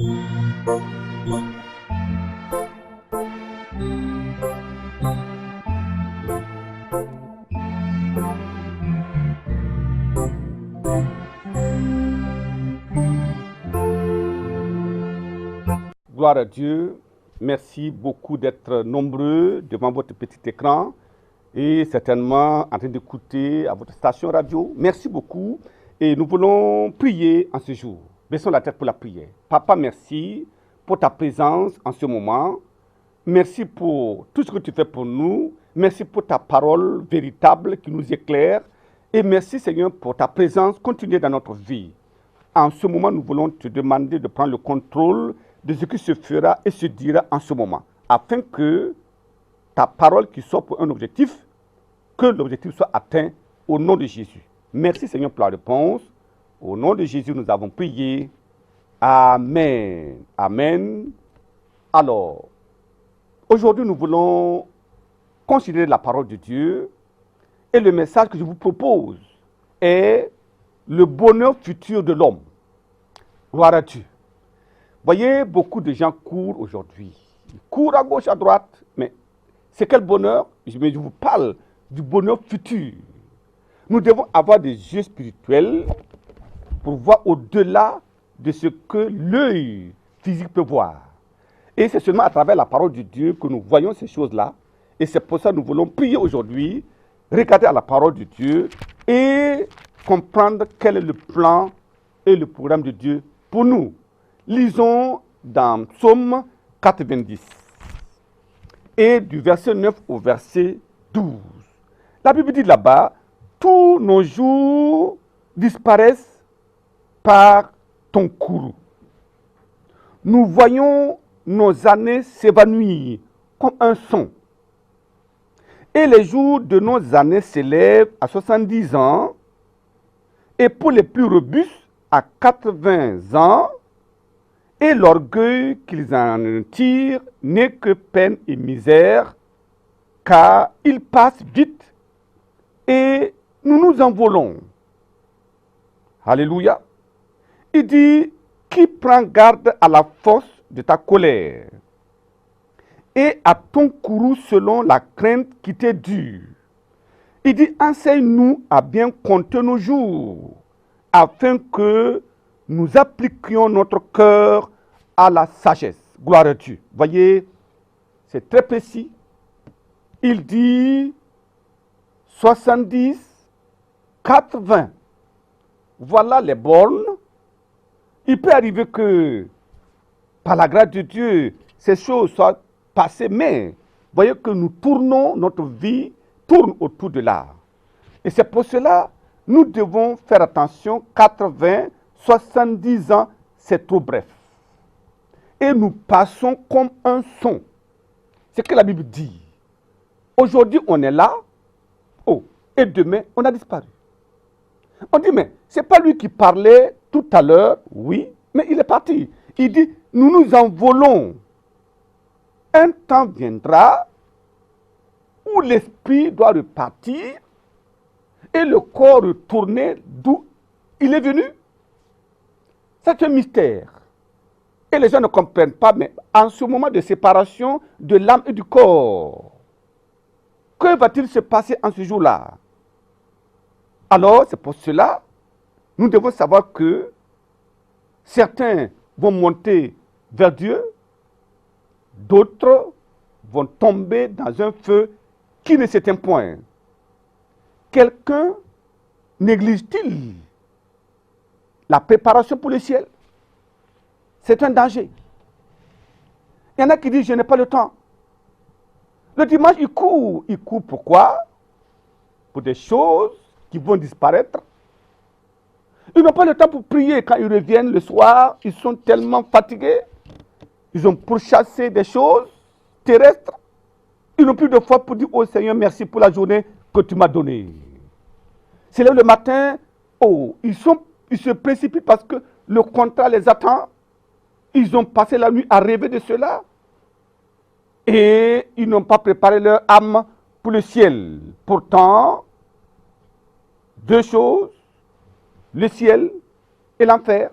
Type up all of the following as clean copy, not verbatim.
Gloire à Dieu. Merci beaucoup d'être nombreux devant votre petit écran et certainement en train d'écouter à votre station radio. Merci beaucoup. Et nous voulons prier en ce jour. Baissons la tête pour la prière. Papa, merci pour ta présence en ce moment. Merci pour tout ce que tu fais pour nous. Merci pour ta parole véritable qui nous éclaire. Et merci Seigneur pour ta présence continue dans notre vie. En ce moment, nous voulons te demander de prendre le contrôle de ce qui se fera et se dira en ce moment, afin que ta parole qui sort pour un objectif, que l'objectif soit atteint au nom de Jésus. Merci Seigneur pour la réponse. Au nom de Jésus, nous avons prié. Amen. Amen. Alors, aujourd'hui, nous voulons considérer la parole de Dieu et le message que je vous propose est le bonheur futur de l'homme. Gloire à Dieu. Voyez, beaucoup de gens courent aujourd'hui. Ils courent à gauche, à droite. Mais c'est quel bonheur? Je vous parle du bonheur futur. Nous devons avoir des yeux spirituels pour voir au-delà de ce que l'œil physique peut voir. Et c'est seulement à travers la parole de Dieu que nous voyons ces choses-là. Et c'est pour ça que nous voulons prier aujourd'hui, regarder à la parole de Dieu et comprendre quel est le plan et le programme de Dieu pour nous. Lisons dans Psaume 90 et du verset 9 au verset 12. La Bible dit là-bas, tous nos jours disparaissent par ton courroux. Nous voyons nos années s'évanouir comme un son. Et les jours de nos années s'élèvent à 70 ans, et pour les plus robustes, à 80 ans, et l'orgueil qu'ils en tirent n'est que peine et misère, car ils passent vite et nous nous envolons. Alléluia. Il dit, qui prend garde à la force de ta colère et à ton courroux selon la crainte qui t'est due. Il dit, enseigne-nous à bien compter nos jours, afin que nous appliquions notre cœur à la sagesse. Gloire à Dieu. Voyez, c'est très précis. Il dit 70, 80. Voilà les bornes. Il peut arriver que, par la grâce de Dieu, ces choses soient passées, mais voyez que nous tournons, notre vie tourne autour de là. Et c'est pour cela nous devons faire attention, 80, 70 ans, c'est trop bref. Et nous passons comme un son. C'est ce que la Bible dit. Aujourd'hui, on est là, et demain, on a disparu. On dit, mais ce n'est pas lui qui parlait tout à l'heure, oui, mais il est parti. Il dit, nous nous envolons. Un temps viendra où l'esprit doit repartir et le corps retourner d'où il est venu. C'est un mystère. Et les gens ne comprennent pas, mais en ce moment de séparation de l'âme et du corps, que va-t-il se passer en ce jour-là? Alors, c'est pour cela, nous devons savoir que certains vont monter vers Dieu, d'autres vont tomber dans un feu qui ne s'éteint point. Quelqu'un néglige-t-il la préparation pour le ciel? C'est un danger. Il y en a qui disent, je n'ai pas le temps. Le dimanche, il court. Il court pourquoi? Pour des choses qui vont disparaître. Ils n'ont pas le temps pour prier. Quand ils reviennent le soir, ils sont tellement fatigués. Ils ont pourchassé des choses terrestres. Ils n'ont plus de foi pour dire, oh Seigneur, merci pour la journée que tu m'as donnée. C'est là le matin, ils se précipitent parce que le contrat les attend. Ils ont passé la nuit à rêver de cela. Et ils n'ont pas préparé leur âme pour le ciel. Pourtant, deux choses, le ciel et l'enfer.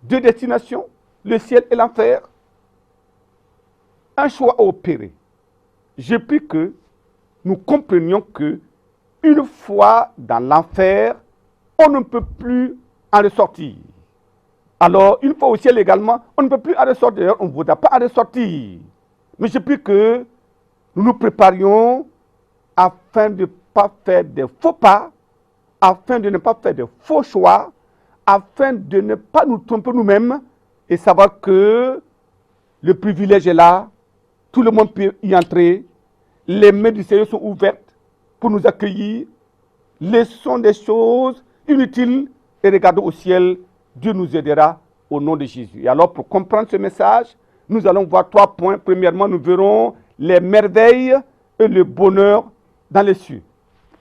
Deux destinations. le ciel et l'enfer. Un choix à opérer. Je prie que nous comprenions que une fois dans l'enfer, on ne peut plus en ressortir. Alors, une fois au ciel également, on ne peut plus en ressortir. D'ailleurs, on ne voudra pas en ressortir. Mais je prie que nous nous préparions afin de ne pas faire des faux pas, afin de ne pas faire de faux choix, afin de ne pas nous tromper nous-mêmes et savoir que le privilège est là, tout le monde peut y entrer, les mains du Seigneur sont ouvertes pour nous accueillir, laissons des choses inutiles et regardons au ciel, Dieu nous aidera au nom de Jésus. Et alors pour comprendre ce message, nous allons voir 3 points. Premièrement, nous verrons les merveilles et le bonheur dans les cieux.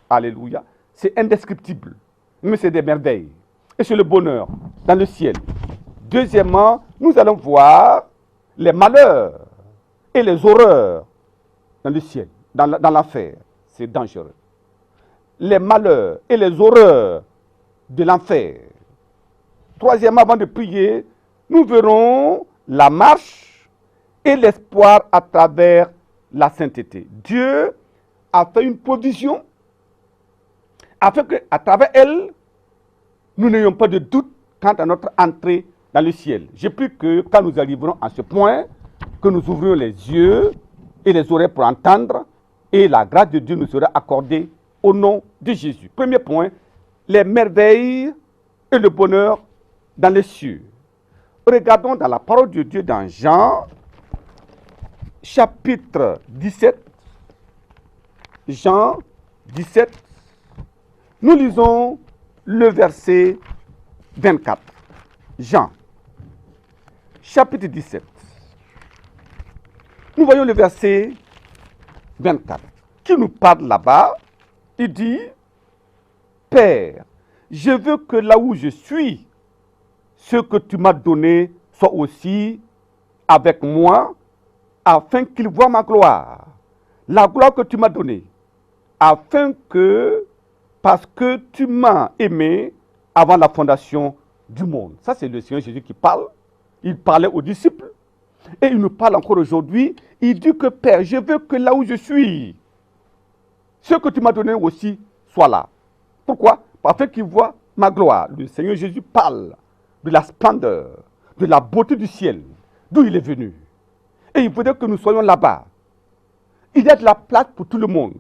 Alléluia. C'est indescriptible, mais c'est des merveilles. Et c'est le bonheur dans le ciel. Deuxièmement, nous allons voir les malheurs et les horreurs dans le ciel, dans l'enfer. C'est dangereux. Les malheurs et les horreurs de l'enfer. Troisièmement, avant de prier, nous verrons la marche et l'espoir à travers la sainteté. Dieu a fait une provision afin qu'à travers elle, nous n'ayons pas de doute quant à notre entrée dans le ciel. Je prie que quand nous arriverons à ce point, que nous ouvrions les yeux et les oreilles pour entendre, et la grâce de Dieu nous sera accordée au nom de Jésus. Premier point, les merveilles et le bonheur dans les cieux. Regardons dans la parole de Dieu dans Jean, chapitre 17. Jean 17. Nous lisons le verset 24. Jean, chapitre 17. Nous voyons le verset 24 qui nous parle là-bas. Il dit, Père, je veux que là où je suis, ce que tu m'as donné soit aussi avec moi, afin qu'ils voient ma gloire. La gloire que tu m'as donnée, afin que, parce que tu m'as aimé avant la fondation du monde. Ça, c'est le Seigneur Jésus qui parle. Il parlait aux disciples. Et il nous parle encore aujourd'hui. Il dit que Père, je veux que là où je suis, ce que tu m'as donné aussi soit là. Pourquoi? Afin qu'ils voient ma gloire. Le Seigneur Jésus parle de la splendeur, de la beauté du ciel, d'où il est venu. Et il faudrait que nous soyons là-bas. Il y a de la place pour tout le monde.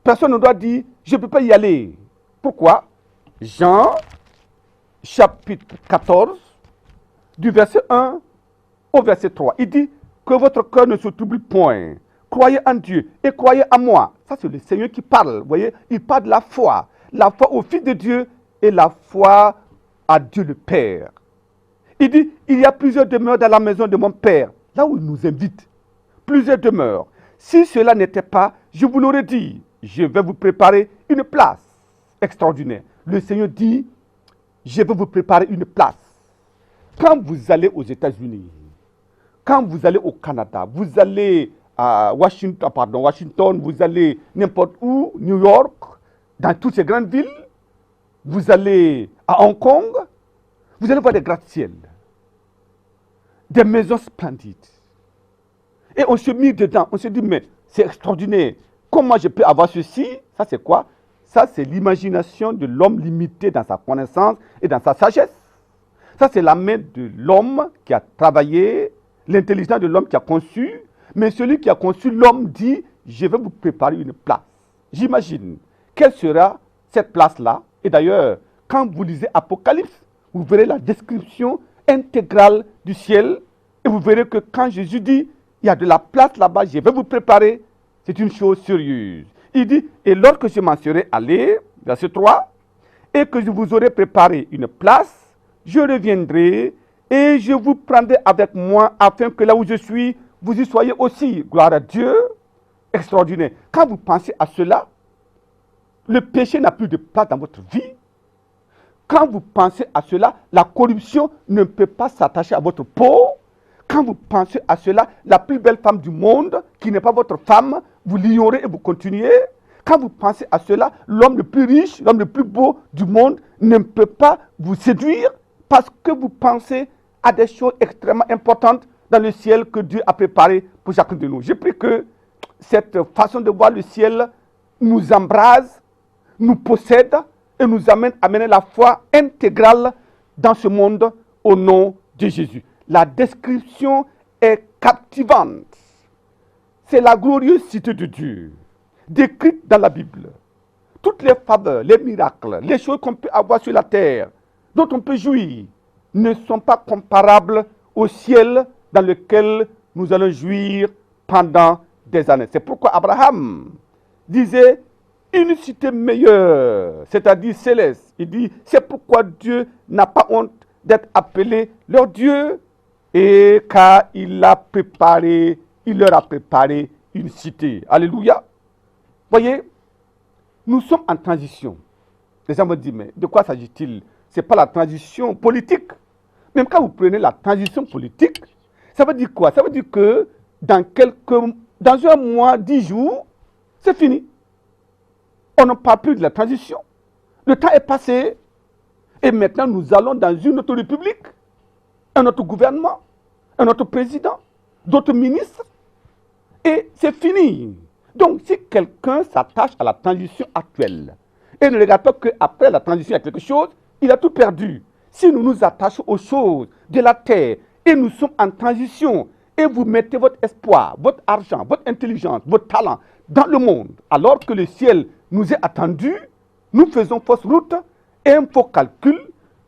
Personne ne doit dire, je ne peux pas y aller. Pourquoi? Jean, chapitre 14, du verset 1 au verset 3. Il dit que votre cœur ne se trouble point. Croyez en Dieu et croyez en moi. Ça, c'est le Seigneur qui parle. Vous voyez, il parle de la foi. La foi au Fils de Dieu et la foi à Dieu le Père. Il dit, il y a plusieurs demeures dans la maison de mon Père. Là où il nous invite. Plusieurs demeures. Si cela n'était pas, je vous l'aurais dit. Je vais vous préparer une place extraordinaire. Le Seigneur dit, je vais vous préparer une place. Quand vous allez aux États-Unis, quand vous allez au Canada, vous allez à Washington, vous allez n'importe où, New York, dans toutes ces grandes villes, vous allez à Hong Kong, vous allez voir des gratte-ciels, des maisons splendides. Et on se met dedans, on se dit, mais c'est extraordinaire. Comment je peux avoir ceci? Ça, c'est quoi? Ça, c'est l'imagination de l'homme limité dans sa connaissance et dans sa sagesse. Ça, c'est la main de l'homme qui a travaillé, l'intelligence de l'homme qui a conçu. Mais celui qui a conçu l'homme dit, je vais vous préparer une place. J'imagine, quelle sera cette place-là? Et d'ailleurs, quand vous lisez Apocalypse, vous verrez la description intégrale du ciel. Et vous verrez que quand Jésus dit, il y a de la place là-bas, je vais vous préparer, c'est une chose sérieuse. Il dit, et lorsque je m'en serai allé, verset 3, et que je vous aurai préparé une place, je reviendrai et je vous prendrai avec moi afin que là où je suis, vous y soyez aussi. Gloire à Dieu, extraordinaire. Quand vous pensez à cela, le péché n'a plus de place dans votre vie. Quand vous pensez à cela, la corruption ne peut pas s'attacher à votre peau. Quand vous pensez à cela, la plus belle femme du monde, qui n'est pas votre femme, vous l'ignorez et vous continuez. Quand vous pensez à cela, l'homme le plus riche, l'homme le plus beau du monde ne peut pas vous séduire parce que vous pensez à des choses extrêmement importantes dans le ciel que Dieu a préparé pour chacun de nous. Je prie que cette façon de voir le ciel nous embrase, nous possède et nous amène à mener la foi intégrale dans ce monde au nom de Jésus. La description est captivante. C'est la glorieuse cité de Dieu, décrite dans la Bible. Toutes les faveurs, les miracles, les choses qu'on peut avoir sur la terre, dont on peut jouir, ne sont pas comparables au ciel dans lequel nous allons jouir pendant des années. C'est pourquoi Abraham disait une cité meilleure, c'est-à-dire céleste. Il dit, c'est pourquoi Dieu n'a pas honte d'être appelé leur Dieu, et car il leur a préparé une cité. Alléluia. Voyez, nous sommes en transition. Les gens me disent, mais de quoi s'agit-il? Ce n'est pas la transition politique. Même quand vous prenez la transition politique, ça veut dire quoi? Ça veut dire que dans un mois, 10 jours, c'est fini. On ne parle plus de la transition. Le temps est passé. Et maintenant, nous allons dans une autre république, un autre gouvernement, un autre président, d'autres ministres. Et c'est fini. Donc, si quelqu'un s'attache à la transition actuelle et ne regarde pas qu'après la transition, il y a quelque chose, il a tout perdu. Si nous nous attachons aux choses de la terre et nous sommes en transition et vous mettez votre espoir, votre argent, votre intelligence, votre talent dans le monde, alors que le ciel nous est attendu, nous faisons fausse route, un faux calcul,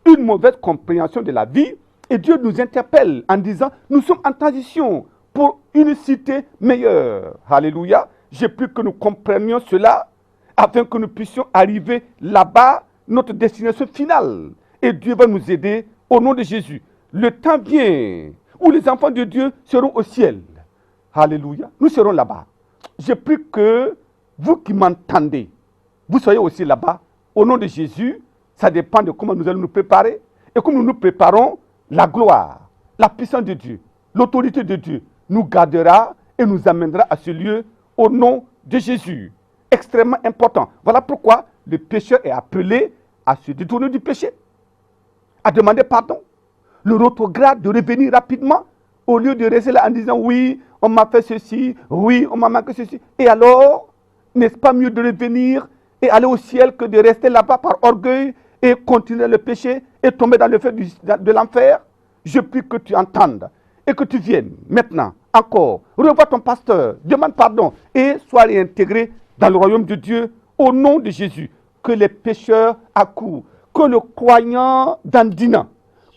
une mauvaise compréhension de la vie, et Dieu nous interpelle en disant, nous sommes en transition pour une cité meilleure. Alléluia. J'ai pris que nous comprenions cela, afin que nous puissions arriver là-bas, notre destination finale. Et Dieu va nous aider au nom de Jésus. Le temps vient où les enfants de Dieu seront au ciel. Alléluia. Nous serons là-bas. J'ai pris que vous qui m'entendez, vous soyez aussi là-bas. Au nom de Jésus, ça dépend de comment nous allons nous préparer. Et comme nous nous préparons, la gloire, la puissance de Dieu, l'autorité de Dieu nous gardera et nous amènera à ce lieu au nom de Jésus. Extrêmement important. Voilà pourquoi le pécheur est appelé à se détourner du péché, à demander pardon, le rétrograde de revenir rapidement, au lieu de rester là en disant oui, on m'a fait ceci, oui, on m'a manqué ceci. Et alors, n'est-ce pas mieux de revenir et aller au ciel que de rester là-bas par orgueil et continuer le péché et tomber dans le feu de l'enfer? Je prie que tu entendes et que tu viennes maintenant, encore, revois ton pasteur, demande pardon et sois réintégré dans le royaume de Dieu au nom de Jésus. Que les pécheurs accourent, que le croyant dandinant,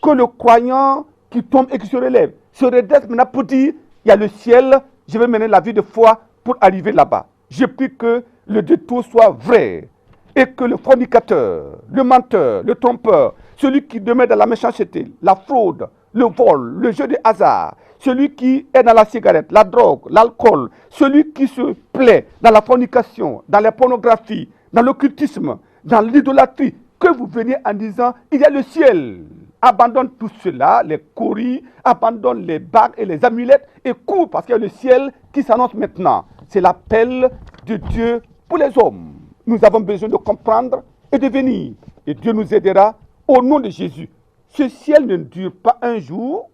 que le croyant qui tombe et qui se relève, se redresse maintenant pour dire, il y a le ciel, je vais mener la vie de foi pour arriver là-bas. Je prie que le détour soit vrai et que le fornicateur, le menteur, le trompeur, celui qui demeure dans la méchanceté, la fraude, le vol, le jeu de hasard, celui qui est dans la cigarette, la drogue, l'alcool, celui qui se plaît dans la fornication, dans la pornographie, dans l'occultisme, dans l'idolâtrie, que vous veniez en disant, il y a le ciel. Abandonne tout cela, les courriers, abandonne les bagues et les amulettes et cours parce qu'il y a le ciel qui s'annonce maintenant. C'est l'appel de Dieu pour les hommes. Nous avons besoin de comprendre et de venir. Et Dieu nous aidera au nom de Jésus. Ce ciel ne dure pas un jour,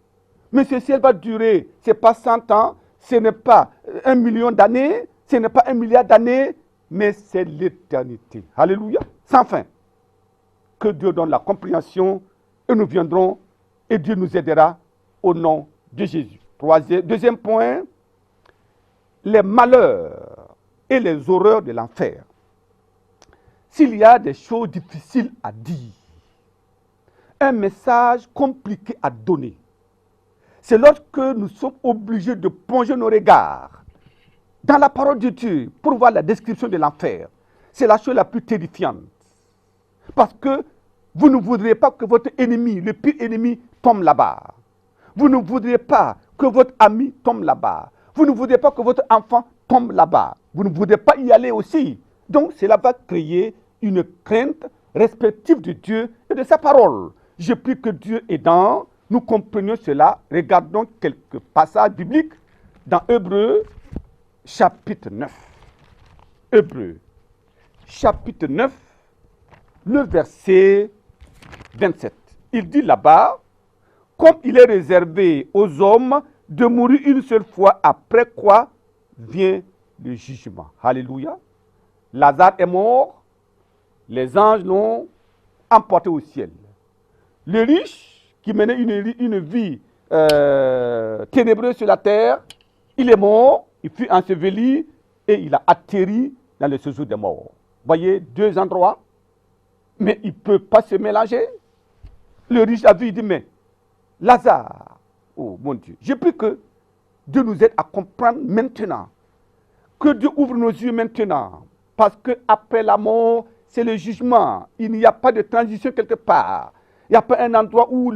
mais ce ciel va durer. Ce n'est pas 100 ans, ce n'est pas 1 million d'années, ce n'est pas 1 milliard d'années, mais c'est l'éternité. Alléluia. Sans fin. Que Dieu donne la compréhension et nous viendrons et Dieu nous aidera au nom de Jésus. Deuxième point, les malheurs et les horreurs de l'enfer. S'il y a des choses difficiles à dire, un message compliqué à donner, c'est lorsque nous sommes obligés de plonger nos regards dans la parole de Dieu pour voir la description de l'enfer. C'est la chose la plus terrifiante. Parce que vous ne voudrez pas que votre ennemi, le pire ennemi, tombe là-bas. Vous ne voudrez pas que votre ami tombe là-bas. Vous ne voudrez pas que votre enfant tombe là-bas. Vous ne voudrez pas y aller aussi. Donc cela va créer une crainte respective de Dieu et de sa parole. Je prie que Dieu aidant, nous comprenions cela. Regardons quelques passages bibliques dans Hébreux chapitre 9. Hébreux chapitre 9, le verset 27. Il dit là-bas, comme il est réservé aux hommes de mourir une seule fois, après quoi vient le jugement. Alléluia. Lazare est mort, les anges l'ont emporté au ciel. Le riche, qui menait une vie ténébreuse sur la terre, il est mort, il fut enseveli et il a atterri dans le séjour des morts. Voyez, deux endroits, mais il ne peut pas se mélanger. Le riche a vu, il dit, mais Lazare, oh mon Dieu, j'ai pris que Dieu nous aide à comprendre maintenant, que Dieu ouvre nos yeux maintenant, parce qu'après la mort, c'est le jugement. Il n'y a pas de transition quelque part. Il n'y a pas un endroit où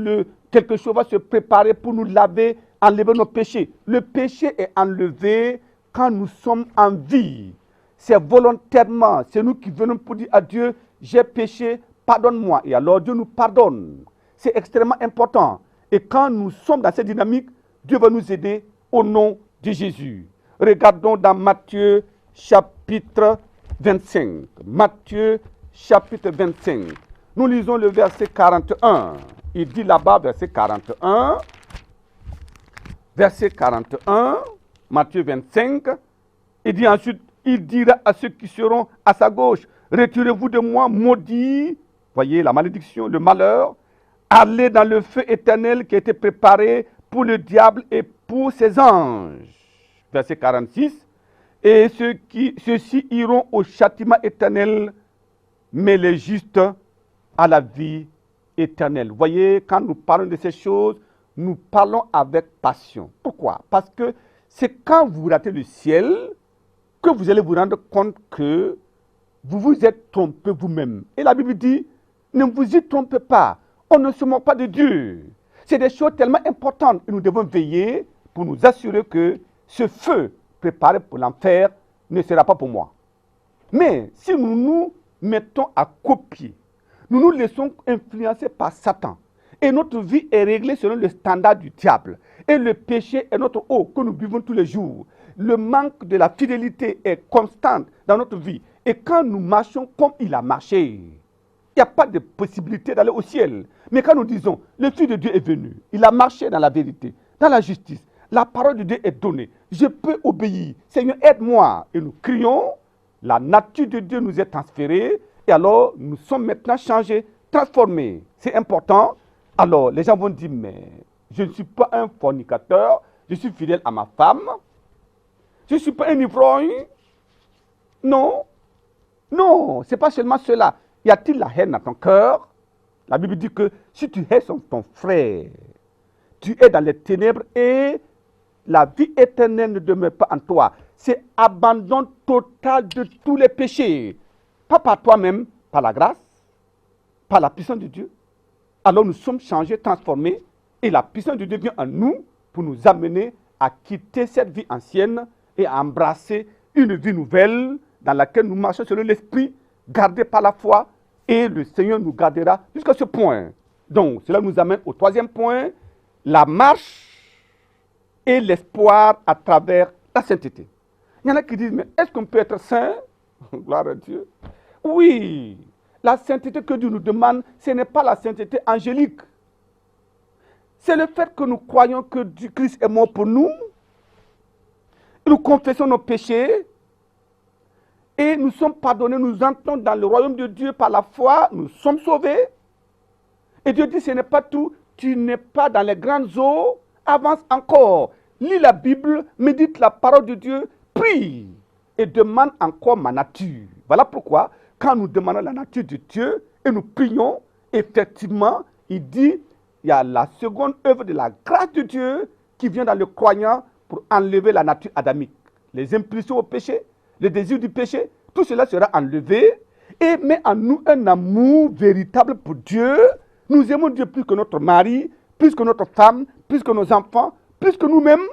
quelque chose va se préparer pour nous laver, enlever nos péchés. Le péché est enlevé quand nous sommes en vie. C'est volontairement, c'est nous qui venons pour dire à Dieu, j'ai péché, pardonne-moi. Et alors Dieu nous pardonne. C'est extrêmement important. Et quand nous sommes dans cette dynamique, Dieu va nous aider au nom de Jésus. Regardons dans Matthieu chapitre 25. Matthieu chapitre 25. Nous lisons le verset 41. Il dit là-bas, verset 41. Verset 41, Matthieu 25. Il dit ensuite, il dira à ceux qui seront à sa gauche, retirez-vous de moi, maudits. Voyez la malédiction, le malheur. Allez dans le feu éternel qui a été préparé pour le diable et pour ses anges. Verset 46. Et ceux-ci iront au châtiment éternel, mais les justes à la vie éternelle. Voyez, quand nous parlons de ces choses, nous parlons avec passion. Pourquoi? Parce que c'est quand vous ratez le ciel que vous allez vous rendre compte que vous vous êtes trompé vous-même. Et la Bible dit, ne vous y trompez pas. On ne se moque pas de Dieu. C'est des choses tellement importantes et nous devons veiller pour nous assurer que ce feu préparé pour l'enfer ne sera pas pour moi. Mais si nous nous mettons à copier, nous nous laissons influencer par Satan et notre vie est réglée selon le standard du diable et le péché est notre eau que nous buvons tous les jours. Le manque de la fidélité est constant dans notre vie et quand nous marchons comme il a marché, il n'y a pas de possibilité d'aller au ciel. Mais quand nous disons, le Fils de Dieu est venu, il a marché dans la vérité, dans la justice, la parole de Dieu est donnée, je peux obéir, Seigneur aide-moi. Et nous crions, la nature de Dieu nous est transférée, et alors nous sommes maintenant changés, transformés. C'est important. Alors les gens vont dire, mais je ne suis pas un fornicateur, je suis fidèle à ma femme, je ne suis pas un ivrogne. Non, non, ce n'est pas seulement cela. Y a-t-il la haine dans ton cœur? La Bible dit que si tu hais ton frère, tu es dans les ténèbres et la vie éternelle ne demeure pas en toi. C'est abandon total de tous les péchés. Pas par toi-même, par la grâce, par la puissance de Dieu. Alors nous sommes changés, transformés et la puissance de Dieu vient en nous pour nous amener à quitter cette vie ancienne et à embrasser une vie nouvelle dans laquelle nous marchons selon l'esprit, gardés par la foi, et le Seigneur nous gardera jusqu'à ce point. Donc, cela nous amène au troisième point, la marche et l'espoir à travers la sainteté. Il y en a qui disent, mais est-ce qu'on peut être saint? Gloire à Dieu. Oui, la sainteté que Dieu nous demande, ce n'est pas la sainteté angélique. C'est le fait que nous croyons que Christ est mort pour nous, nous confessons nos péchés, et nous sommes pardonnés, nous entrons dans le royaume de Dieu par la foi, nous sommes sauvés. Et Dieu dit, ce n'est pas tout, tu n'es pas dans les grandes eaux, avance encore. Lis la Bible, médite la parole de Dieu, prie et demande encore ma nature. Voilà pourquoi, quand nous demandons la nature de Dieu et nous prions, effectivement, il dit, il y a la seconde œuvre de la grâce de Dieu qui vient dans le croyant pour enlever la nature adamique. Les impulsions au péché, le désir du péché, tout cela sera enlevé et met en nous un amour véritable pour Dieu. Nous aimons Dieu plus que notre mari, plus que notre femme, plus que nos enfants, plus que nous-mêmes,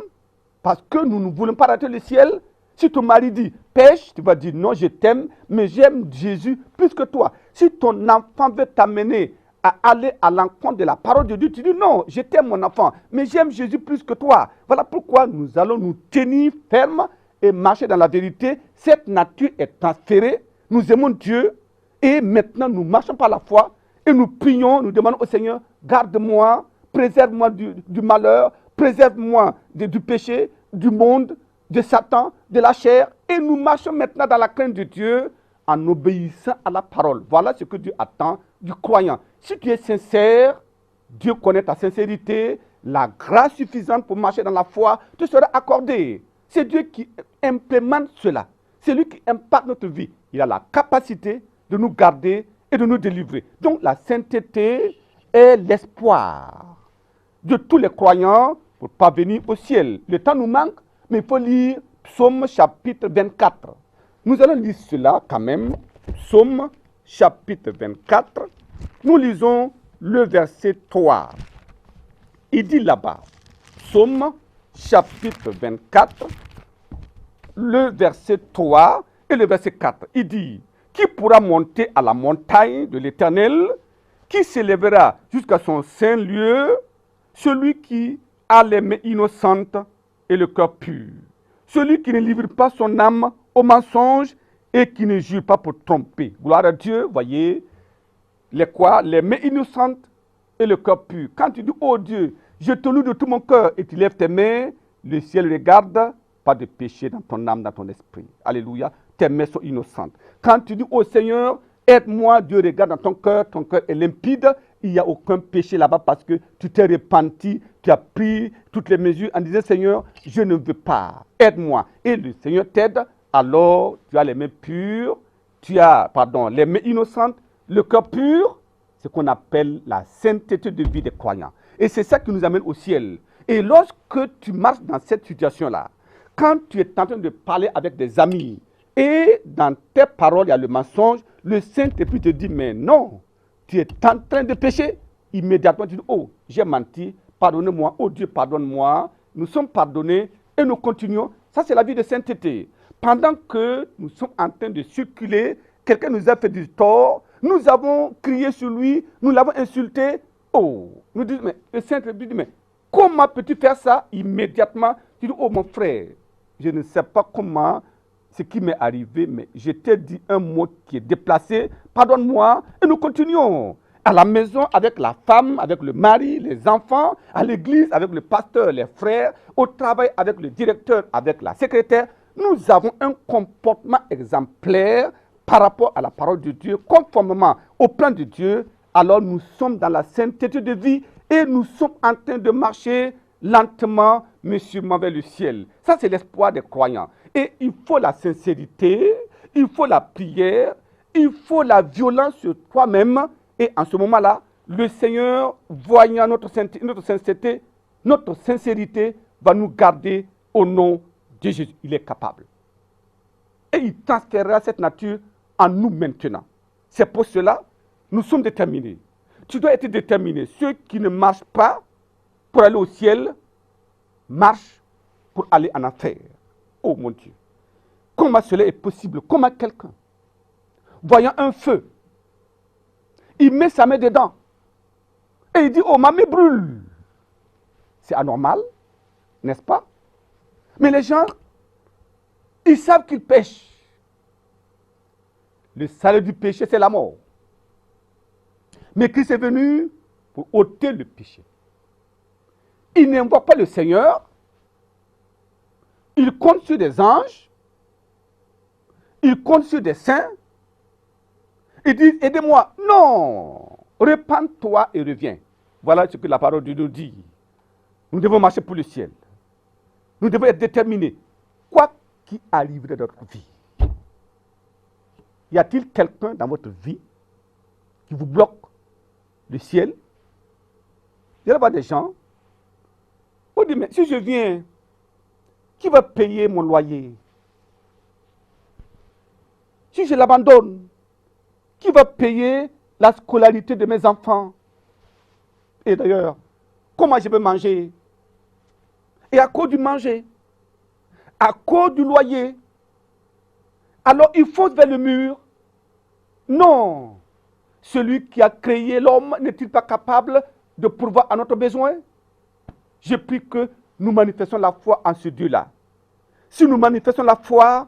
parce que nous ne voulons pas rater le ciel. Si ton mari dit pêche, tu vas dire non, je t'aime, mais j'aime Jésus plus que toi. Si ton enfant veut t'amener à aller à l'encontre de la parole de Dieu, tu dis non, je t'aime mon enfant, mais j'aime Jésus plus que toi. Voilà pourquoi nous allons nous tenir fermes et marcher dans la vérité. Cette nature est transférée, nous aimons Dieu et maintenant nous marchons par la foi et nous prions, nous demandons au Seigneur, garde-moi préserve-moi du malheur, préserve-moi du péché, du monde, de Satan, de la chair. Et nous marchons maintenant dans la crainte de Dieu en obéissant à la parole. Voilà ce que Dieu attend du croyant. Si tu es sincère, Dieu connaît ta sincérité, la grâce suffisante pour marcher dans la foi te sera accordée. C'est Dieu qui implémente cela. C'est lui qui impacte notre vie. Il a la capacité de nous garder et de nous délivrer. Donc la sainteté est l'espoir de tous les croyants pour parvenir au ciel. Le temps nous manque, mais il faut lire Psaume chapitre 24. Nous allons lire cela quand même. Psaume chapitre 24. Nous lisons le verset 3. Il dit là-bas, Psaume chapitre 24, le verset 3 et le verset 4. Il dit, qui pourra monter à la montagne de l'Éternel, qui s'élèvera jusqu'à son saint lieu, celui qui a les mains innocentes et le cœur pur, celui qui ne livre pas son âme au mensonge et qui ne jure pas pour tromper. Gloire à Dieu, voyez, les mains innocentes et le cœur pur. Quand tu dis, oh Dieu, je te loue de tout mon cœur et tu lèves tes mains, le ciel regarde, pas de péché dans ton âme, dans ton esprit. Alléluia, tes mains sont innocentes. Quand tu dis, oh Seigneur, aide-moi, Dieu regarde dans ton cœur est limpide, il n'y a aucun péché là-bas parce que tu t'es repenti, tu as pris toutes les mesures en disant, Seigneur, je ne veux pas, aide-moi. Et le Seigneur t'aide, alors tu as les mains pures, les mains innocentes, le cœur pur, ce qu'on appelle la sainteté de vie des croyants. Et c'est ça qui nous amène au ciel. Et lorsque tu marches dans cette situation-là, quand tu es en train de parler avec des amis, et dans tes paroles, il y a le mensonge, le Saint-Esprit te dit, mais non, tu es en train de pécher. Immédiatement, tu dis, oh, j'ai menti, pardonne-moi, oh Dieu, pardonne-moi. Nous sommes pardonnés et nous continuons. Ça, c'est la vie de sainteté. Pendant que nous sommes en train de circuler, quelqu'un nous a fait du tort, nous avons crié sur lui, nous l'avons insulté. Oh, nous disons, mais le Saint-Esprit dit, mais comment peux-tu faire ça? Immédiatement, tu dis, oh mon frère, je ne sais pas comment ce qui m'est arrivé, mais je t'ai dit un mot qui est déplacé, pardonne-moi, et nous continuons. À la maison, avec la femme, avec le mari, les enfants, à l'église, avec le pasteur, les frères, au travail, avec le directeur, avec la secrétaire, nous avons un comportement exemplaire par rapport à la parole de Dieu, conformément au plan de Dieu. Alors nous sommes dans la sainteté de vie et nous sommes en train de marcher lentement, mais sûrement vers le ciel. Ça, c'est l'espoir des croyants. Et il faut la sincérité, il faut la prière, il faut la violence sur toi-même. Et en ce moment-là, le Seigneur, voyant notre sincérité, va nous garder au nom de Jésus. Il est capable. Et il transférera cette nature en nous maintenant. C'est pour cela nous sommes déterminés. Tu dois être déterminé. Ceux qui ne marchent pas pour aller au ciel, marchent pour aller en enfer. Oh mon Dieu. Comment cela est possible? Comment quelqu'un, voyant un feu, il met sa main dedans et il dit, oh ma main brûle. C'est anormal, n'est-ce pas? Mais les gens, ils savent qu'ils pêchent. Le salaire du péché, c'est la mort. Mais Christ est venu pour ôter le péché. Il n'invoque pas le Seigneur. Il compte sur des anges. Il compte sur des saints. Il dit, aidez-moi. Non. Repends-toi et reviens. Voilà ce que la parole de Dieu nous dit. Nous devons marcher pour le ciel. Nous devons être déterminés. Quoi qu'il arriverait dans notre vie. Y a-t-il quelqu'un dans votre vie qui vous bloque le ciel? Il y a des gens. On dit, mais si je viens, qui va payer mon loyer? Si je l'abandonne, qui va payer la scolarité de mes enfants? Et d'ailleurs, comment je vais manger? Et à cause du manger, à cause du loyer, alors il fonce vers le mur. Non. Celui qui a créé l'homme n'est-il pas capable de pourvoir à notre besoin? Je prie que nous manifestons la foi en ce Dieu-là. Si nous manifestons la foi,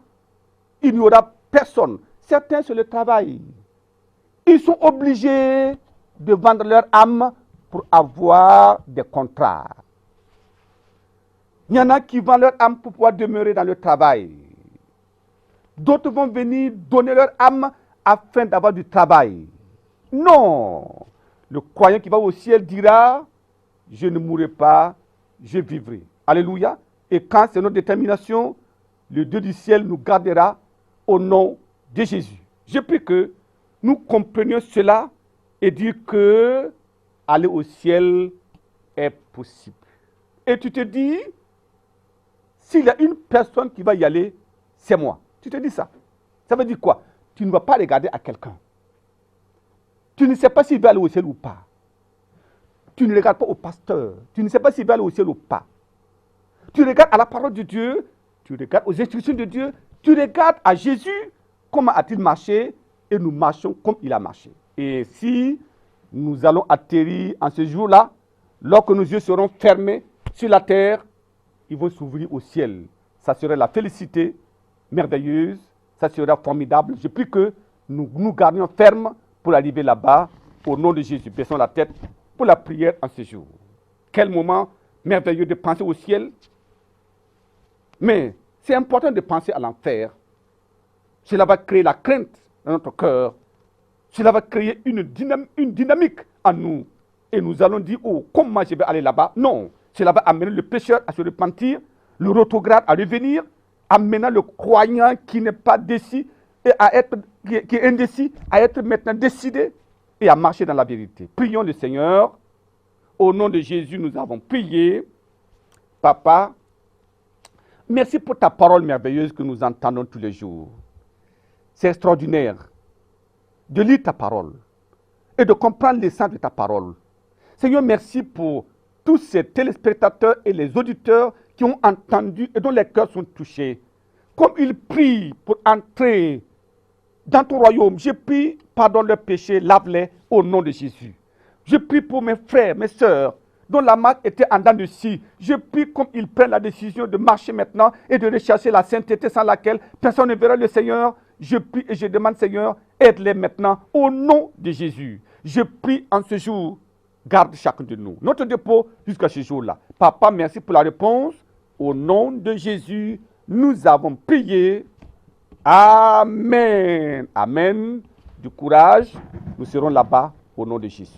il n'y aura personne. Certains sur le travail, ils sont obligés de vendre leur âme pour avoir des contrats. Il y en a qui vendent leur âme pour pouvoir demeurer dans le travail. D'autres vont venir donner leur âme afin d'avoir du travail. Non. Le croyant qui va au ciel dira, je ne mourrai pas, je vivrai. Alléluia. Et quand c'est notre détermination, le Dieu du ciel nous gardera au nom de Jésus. Je prie que nous comprenions cela et dire que aller au ciel est possible. Et tu te dis, s'il y a une personne qui va y aller, c'est moi. Tu te dis ça. Ça veut dire quoi? Tu ne vas pas regarder à quelqu'un. Tu ne sais pas s'il va aller au ciel ou pas. Tu ne regardes pas au pasteur. Tu ne sais pas s'il va aller au ciel ou pas. Tu regardes à la parole de Dieu. Tu regardes aux instructions de Dieu. Tu regardes à Jésus. Comment a-t-il marché? Et nous marchons comme il a marché. Et si nous allons atterrir en ce jour-là, lorsque nos yeux seront fermés sur la terre, ils vont s'ouvrir au ciel. Ça serait la félicité merveilleuse. Ça sera formidable. Je prie que nous nous gardions fermes pour arriver là-bas. Au nom de Jésus, baissons la tête pour la prière en ce jour. Quel moment merveilleux de penser au ciel. Mais c'est important de penser à l'enfer. Cela va créer la crainte dans notre cœur. Cela va créer une dynamique en nous. Et nous allons dire, oh, comment je vais aller là-bas? Non, cela va amener le pécheur à se repentir, le rétrograde à revenir, amenant le croyant qui n'est pas décis, et qui est indécis, à être maintenant décidé et à marcher dans la vérité. Prions le Seigneur. Au nom de Jésus, nous avons prié. Papa, merci pour ta parole merveilleuse que nous entendons tous les jours. C'est extraordinaire de lire ta parole et de comprendre l'essence de ta parole. Seigneur, merci pour tous ces téléspectateurs et les auditeurs qui ont entendu et dont les cœurs sont touchés. Comme ils prient pour entrer dans ton royaume, je prie, pardonne leurs péchés, lave-les au nom de Jésus. Je prie pour mes frères, mes sœurs, dont la marque était en dents de scie. Je prie comme ils prennent la décision de marcher maintenant et de rechercher la sainteté sans laquelle personne ne verra le Seigneur. Je prie et je demande, Seigneur, aide-les maintenant au nom de Jésus. Je prie en ce jour, garde chacun de nous, notre dépôt jusqu'à ce jour-là. Papa, merci pour la réponse. Au nom de Jésus, nous avons prié. Amen. Amen. Du courage. Nous serons là-bas au nom de Jésus.